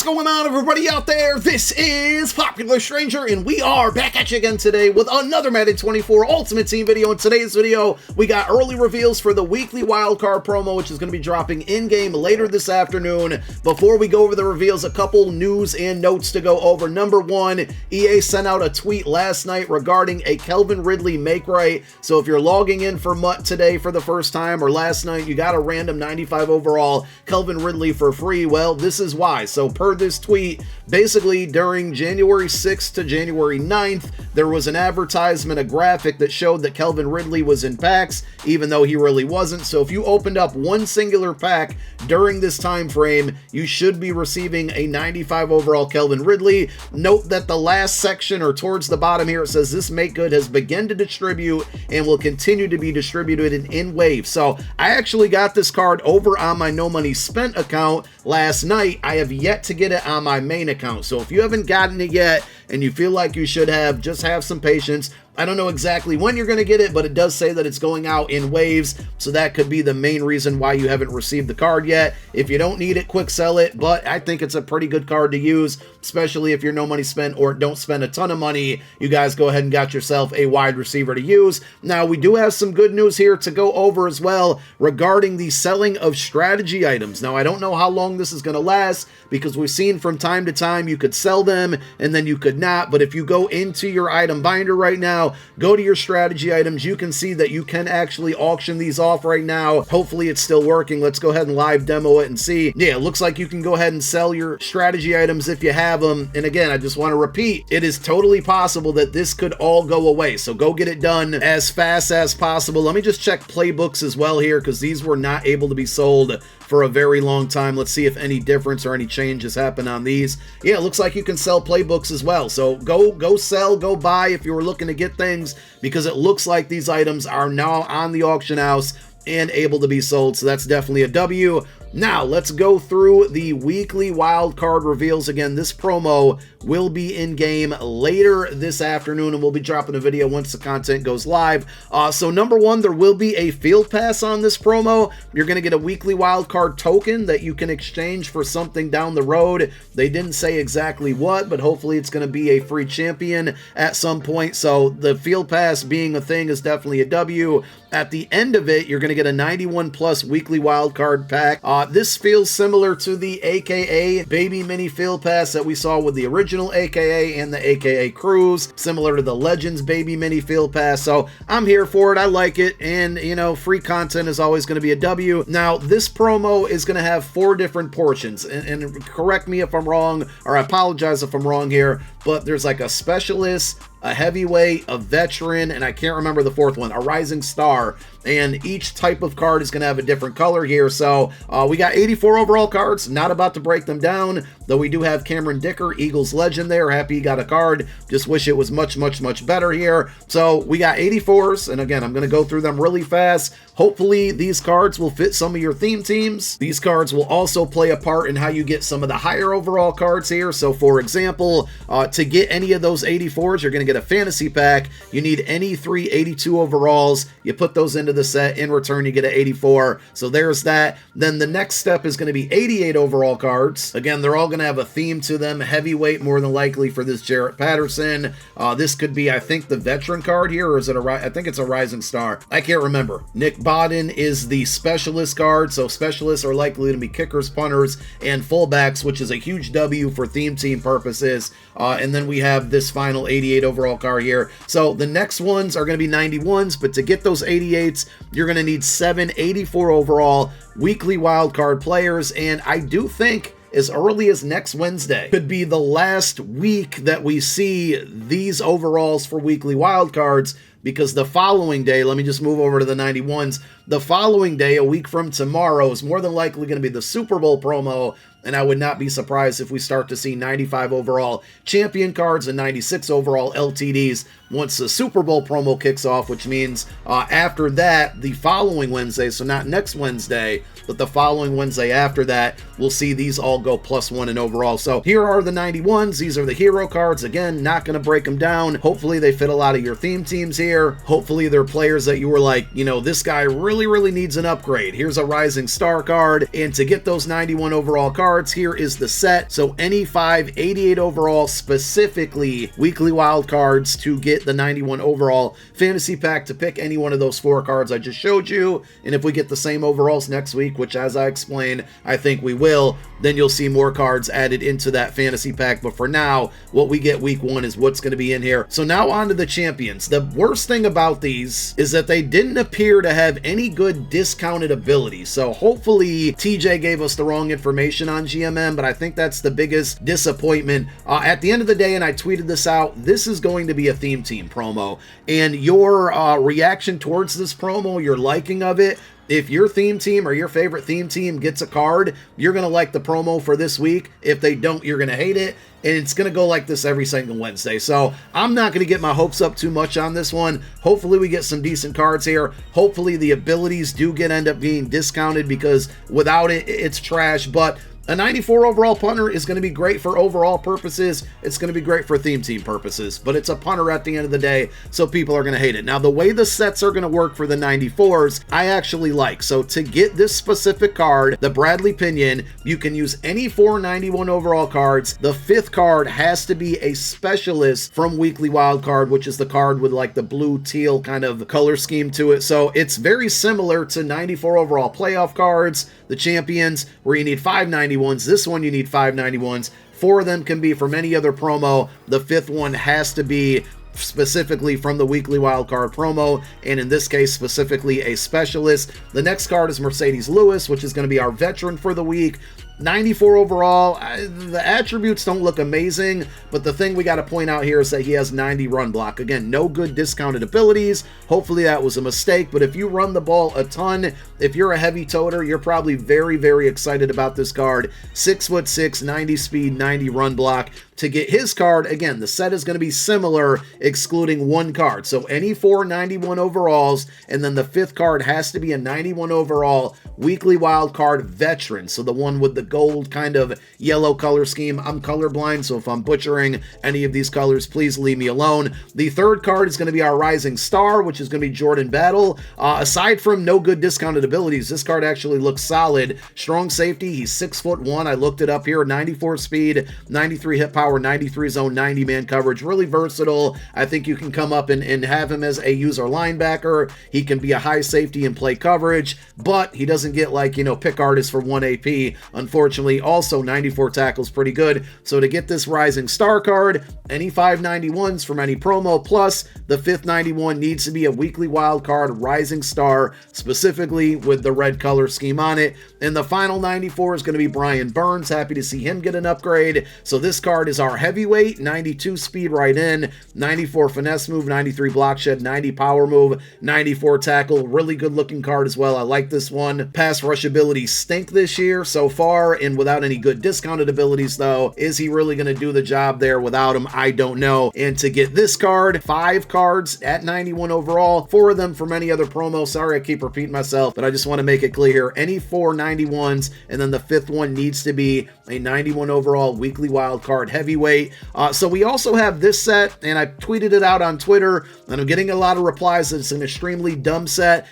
What's going on, everybody out there? This is Popular Stranger, and we are back at you again today with another Madden 24 Ultimate Team video. In today's video, we got early reveals for the weekly wildcard promo, which is going to be dropping in-game later this afternoon. Before we go over the reveals, a couple news and notes to go over. Number one, EA sent out a tweet last night regarding a Calvin Ridley make-right. So if you're logging in for MUT today for the first time, or last night, you got a random 95 overall Calvin Ridley for free, well, this is why. So per this tweet, basically during January 6th to January 9th, there was an advertisement, a graphic that showed that Calvin Ridley was in packs, even though he really wasn't. So if you opened up one singular pack during this time frame, you should be receiving a 95 overall Calvin Ridley. Note that the last section, or towards the bottom here, it says this make good has begun to distribute and will continue to be distributed in waves. So I actually got this card over on my No Money Spent account last night. I have yet to get it on my main account. So if you haven't gotten it yet and you feel like you should have, just have some patience. I don't know exactly when you're going to get it, but it does say that it's going out in waves, so that could be the main reason why you haven't received the card yet. If you don't need it, quick sell it, but I think it's a pretty good card to use, especially if you're no money spent or don't spend a ton of money. You guys go ahead and got yourself a wide receiver to use. Now, we do have some good news here to go over as well regarding the selling of strategy items. Now, I don't know how long this is going to last, because we've seen from time to time you could sell them and then you could not, but if you go into your item binder right now, go to your strategy items, you can see that you can actually auction these off right now. Hopefully it's still working. Let's go ahead and live demo it and see. Yeah, it looks like you can go ahead and sell your strategy items if you have them. And again, I just want to repeat, it is totally possible that this could all go away. So go get it done as fast as possible. Let me just check playbooks as well here, because these were not able to be sold for a very long time. Let's see if any difference or any changes happen on these. Yeah, it looks like you can sell playbooks as well. So go sell, go buy if you were looking to get things, because it looks like these items are now on the auction house and able to be sold. So that's definitely a W. Now, let's go through the weekly wildcard reveals. Again, this promo will be in-game later this afternoon, and we'll be dropping a video once the content goes live. So number one, there will be a field pass on this promo. You're going to get a weekly wildcard token that you can exchange for something down the road. They didn't say exactly what, but hopefully it's going to be a free champion at some point. So the field pass being a thing is definitely a W. At the end of it, you're going to get a 91 plus weekly wildcard pack. This feels similar to the AKA Baby Mini Field Pass that we saw with the original AKA and the AKA Cruise, similar to the Legends Baby Mini Field Pass. So I'm here for it. I like it. And, you know, free content is always going to be a W. Now, this promo is going to have 4 different portions. And correct me if I'm wrong, or I apologize if I'm wrong here, but there's like a specialist, a heavyweight, a veteran, and I can't remember the 4th one, a rising star. And each type of card is going to have a different color here. So we got 84 overall cards, not about to break them down, though we do have Cameron Dicker, Eagles legend there. Happy he got a card. Just wish it was much, much, much better here. So we got 84s, and again, I'm going to go through them really fast. Hopefully these cards will fit some of your theme teams. These cards will also play a part in how you get some of the higher overall cards here. So for example, to get any of those 84s, you're going to get a fantasy pack. You need any 3 82 overalls. You put those into the set. In return, you get an 84. So there's that. Then the next step is going to be 88 overall cards. Again, they're all going to have a theme to them. Heavyweight, more than likely, for this Jarrett Patterson. This could be, I think, the veteran card here, or is it I think it's a rising star. I can't remember. Nick Bodden is the specialist card. So specialists are likely to be kickers, punters, and fullbacks, which is a huge W for theme team purposes. And then we have this final 88 overall card here. So the next ones are going to be 91s, but to get those 88s, you're going to need 7 84 overall weekly wildcard players. And I do think as early as next Wednesday could be the last week that we see these overalls for weekly wildcards, because the following day, let me just move over to the 91s, the following day, a week from tomorrow, is more than likely going to be the Super Bowl promo, and I would not be surprised if we start to see 95 overall champion cards and 96 overall LTDs once the Super Bowl promo kicks off, which means after that, the following Wednesday, so not next Wednesday, but the following Wednesday after that, we'll see these all go +1 in overall. So here are the 91s. These are the hero cards. Again, not going to break them down. Hopefully they fit a lot of your theme teams here. Hopefully they're players that you were like, you know, this guy really needs an upgrade. Here's a rising star card. And to get those 91 overall cards, cards, here is the set. So any 5 88 overall, specifically weekly wild cards to get the 91 overall fantasy pack to pick any one of those 4 cards I just showed you. And if we get the same overalls next week, which as I explained, I think we will, then you'll see more cards added into that fantasy pack. But for now, what we get week 1 is what's going to be in here. So now on to the champions. The worst thing about these is that they didn't appear to have any good discounted abilities. So hopefully TJ gave us the wrong information on GMM, but I think that's the biggest disappointment. At the end of the day, and I tweeted this out, this is going to be a theme team promo, and your reaction towards this promo, your liking of it, if your theme team or your favorite theme team gets a card, you're going to like the promo for this week. If they don't, you're going to hate it. And it's going to go like this every single Wednesday. So I'm not going to get my hopes up too much on this one. Hopefully we get some decent cards here. Hopefully the abilities do end up being discounted, because without it, it's trash. But a 94 overall punter is going to be great for overall purposes. It's going to be great for theme team purposes, but it's a punter at the end of the day, so people are going to hate it. Now, the way the sets are going to work for the 94s, I actually like. So to get this specific card, the Bradley Pinion, you can use any 4 91 overall cards. The 5th card has to be a specialist from Weekly Wildcard, which is the card with like the blue teal kind of color scheme to it. So it's very similar to 94 overall playoff cards, the champions, where you need 5 91s. This one you need 5 91s. 4 of them can be from any other promo. The 5th one has to be specifically from the weekly wildcard promo, and in this case specifically a specialist. The next card is Mercedes Lewis, which is going to be our veteran for the week. 94 overall. The attributes don't look amazing, but the thing we got to point out here is that he has 90 run block. Again, no good discounted abilities. Hopefully that was a mistake, but if you run the ball a ton, if you're a heavy toter, you're probably very, very excited about this card. 6'6", 90 speed, 90 run block. To get his card, again, the set is going to be similar, excluding 1 card. So any 4 91 overalls, and then the 5th card has to be a 91 overall weekly wild card veteran. So the one with the gold kind of yellow color scheme. I'm colorblind, so if I'm butchering any of these colors, please leave me alone. The 3rd card is going to be our Rising Star, which is going to be Jordan Battle. Aside from no good discounted abilities, this card actually looks solid. Strong safety, he's 6'1". I looked it up here. 94 speed, 93 hit power, 93 zone, 90 man coverage. Really versatile. I think you can come up and have him as a user linebacker. He can be a high safety and play coverage, but he doesn't get like, you know, pick artist for 1 AP. Unfortunately, also 94 tackles, pretty good. So to get this Rising Star card, any 5 91s from any promo, plus the 5th 91 needs to be a weekly wild card Rising Star, specifically with the red color scheme on it. And the final 94 is going to be Brian Burns. Happy to see him get an upgrade. So this card is our heavyweight, 92 speed right in, 94 finesse move, 93 block shed, 90 power move, 94 tackle. Really good looking card as well. I like this one. Pass rush abilities stink this year so far, and without any good discounted abilities though. Is he really going to do the job there without him? I don't know. And to get this card, 5 cards at 91 overall, 4 of them from any other promo. Sorry I keep repeating myself, but I just want to make it clear. Any 4 91s, and then the 5th one needs to be a 91 overall weekly wild card heavyweight. So we also have this set, and I tweeted it out on Twitter, and I'm getting a lot of replies that it's an extremely dumb set.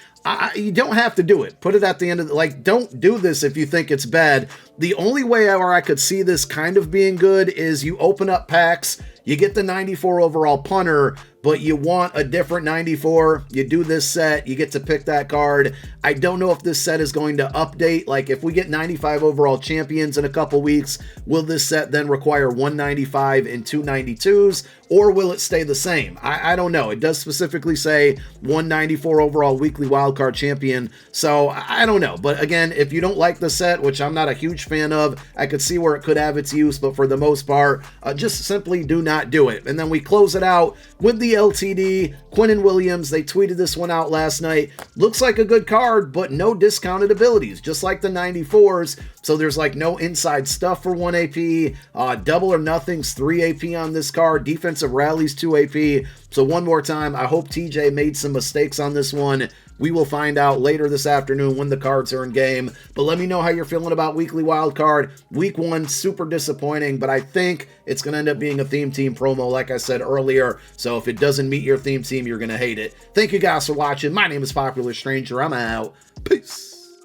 You don't have to do it. Put it at the end of like, don't do this if you think it's bad. The only way where I could see this kind of being good is you open up packs, you get the 94 overall punter, but you want a different 94, you do this set, you get to pick that card. I don't know if this set is going to update. Like if we get 95 overall champions in a couple weeks, will this set then require 195 and 292s, or will it stay the same? I don't know. It does specifically say 194 overall weekly wildcard champion, so I don't know. But again, if you don't like the set, which I'm not a huge fan of, I could see where it could have its use, but for the most part, just simply do not do it. And then we close it out with the LTD, Quinnen Williams. They tweeted this one out last night. Looks like a good card, but no discounted abilities, just like the 94s. So there's like no inside stuff for 1 AP. Double or nothing's 3 AP on this card. Defensive rallies 2 AP. So one more time, I hope TJ made some mistakes on this one. We will find out later this afternoon when the cards are in game. But let me know how you're feeling about Weekly Wildcard. Week 1, super disappointing, but I think it's going to end up being a theme team promo, like I said earlier. So if it doesn't meet your theme team, you're going to hate it. Thank you guys for watching. My name is Popular Stranger. I'm out. Peace.